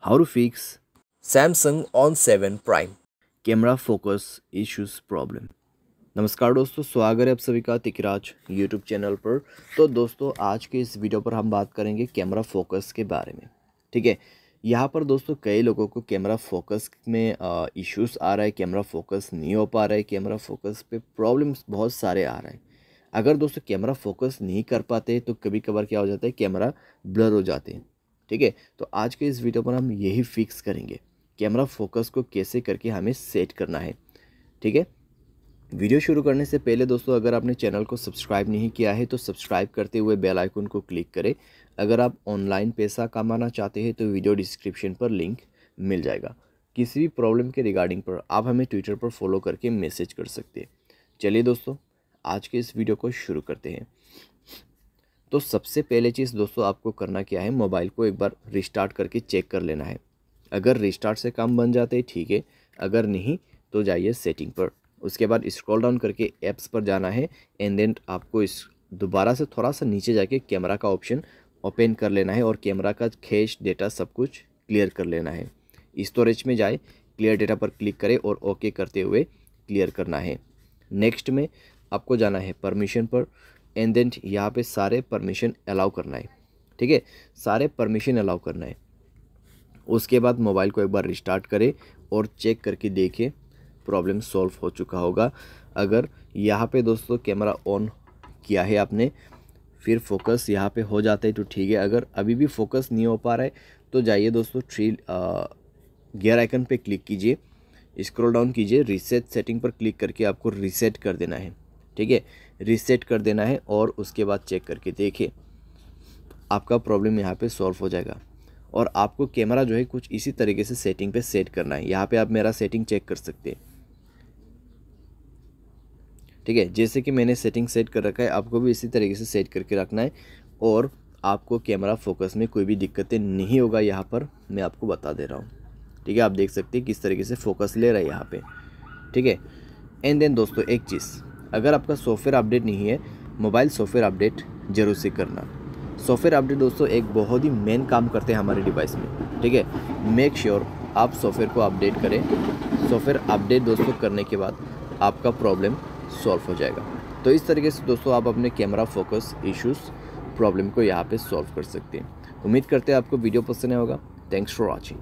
How to fix Samsung On7 Prime। Camera focus issues problem. नमस्कार दोस्तों, स्वागत है आप सभी का तिकराज यूट्यूब चैनल पर। तो दोस्तों आज के इस वीडियो पर हम बात करेंगे कैमरा फोकस के बारे में। ठीक है, यहाँ पर दोस्तों कई लोगों को कैमरा फोकस में इश्यूज आ रहा है, कैमरा फोकस नहीं हो पा रहा है, कैमरा फोकस पे प्रॉब्लम्स बहुत सारे आ रहे हैं। अगर दोस्तों कैमरा फोकस नहीं कर पाते तो कभी कभार क्या हो जाता है, कैमरा ब्लर हो जाते हैं। ठीक है, तो आज के इस वीडियो पर हम यही फिक्स करेंगे, कैमरा फोकस को कैसे करके हमें सेट करना है। ठीक है, वीडियो शुरू करने से पहले दोस्तों अगर आपने चैनल को सब्सक्राइब नहीं किया है तो सब्सक्राइब करते हुए बेल आइकन को क्लिक करें। अगर आप ऑनलाइन पैसा कमाना चाहते हैं तो वीडियो डिस्क्रिप्शन पर लिंक मिल जाएगा। किसी भी प्रॉब्लम के रिगार्डिंग पर आप हमें ट्विटर पर फॉलो करके मैसेज कर सकते हैं। चलिए दोस्तों आज के इस वीडियो को शुरू करते हैं। तो सबसे पहले चीज़ दोस्तों आपको करना क्या है, मोबाइल को एक बार रिस्टार्ट करके चेक कर लेना है। अगर रिस्टार्ट से काम बन जाते हैं ठीक है, अगर नहीं तो जाइए सेटिंग पर। उसके बाद स्क्रॉल डाउन करके ऐप्स पर जाना है एंड देन आपको इस दोबारा से थोड़ा सा नीचे जाके कैमरा का ऑप्शन ओपन कर लेना है और कैमरा का कैश डेटा सब कुछ क्लियर कर लेना है। स्टोरेज में जाए, क्लियर डेटा पर क्लिक करें और ओके करते हुए क्लियर करना है। नेक्स्ट में आपको जाना है परमिशन पर एंड देन यहाँ पे सारे परमिशन अलाउ करना है। ठीक है, सारे परमिशन अलाउ करना है। उसके बाद मोबाइल को एक बार रिस्टार्ट करें और चेक करके देखें प्रॉब्लम सॉल्व हो चुका होगा। अगर यहाँ पे दोस्तों कैमरा ऑन किया है आपने, फिर फोकस यहाँ पे हो जाता है तो ठीक है। अगर अभी भी फोकस नहीं हो पा रहा है तो जाइए दोस्तों गियर आइकन पे क्लिक कीजिए, स्क्रॉल डाउन कीजिए, रीसेट सेटिंग पर क्लिक करके आपको रीसेट कर देना है। ठीक है, रीसेट कर देना है और उसके बाद चेक करके देखिए आपका प्रॉब्लम यहाँ पे सॉल्व हो जाएगा। और आपको कैमरा जो है कुछ इसी तरीके से सेटिंग पे सेट करना है। यहाँ पे आप मेरा सेटिंग चेक कर सकते हैं। ठीक है, जैसे कि मैंने सेटिंग सेट कर रखा है, आपको भी इसी तरीके से सेट करके रखना है और आपको कैमरा फोकस में कोई भी दिक्कतें नहीं होगा। यहाँ पर मैं आपको बता दे रहा हूँ। ठीक है, आप देख सकते हैं किस तरीके से फोकस ले रहा है यहाँ पे। ठीक है, एंड देन दोस्तों एक चीज़, अगर आपका सॉफ्टवेयर अपडेट नहीं है, मोबाइल सॉफ्टवेयर अपडेट जरूर से करना। सॉफ्टवेयर अपडेट दोस्तों एक बहुत ही मेन काम करते हैं हमारे डिवाइस में। ठीक है, मेक श्योर आप सॉफ्टवेयर को अपडेट करें। सॉफ्टवेयर अपडेट दोस्तों करने के बाद आपका प्रॉब्लम सॉल्व हो जाएगा। तो इस तरीके से दोस्तों आप अपने कैमरा फोकस इश्यूज़ प्रॉब्लम को यहाँ पे सॉल्व कर सकते हैं। उम्मीद करते हैं आपको वीडियो पसंद आया होगा। Thanks for watching.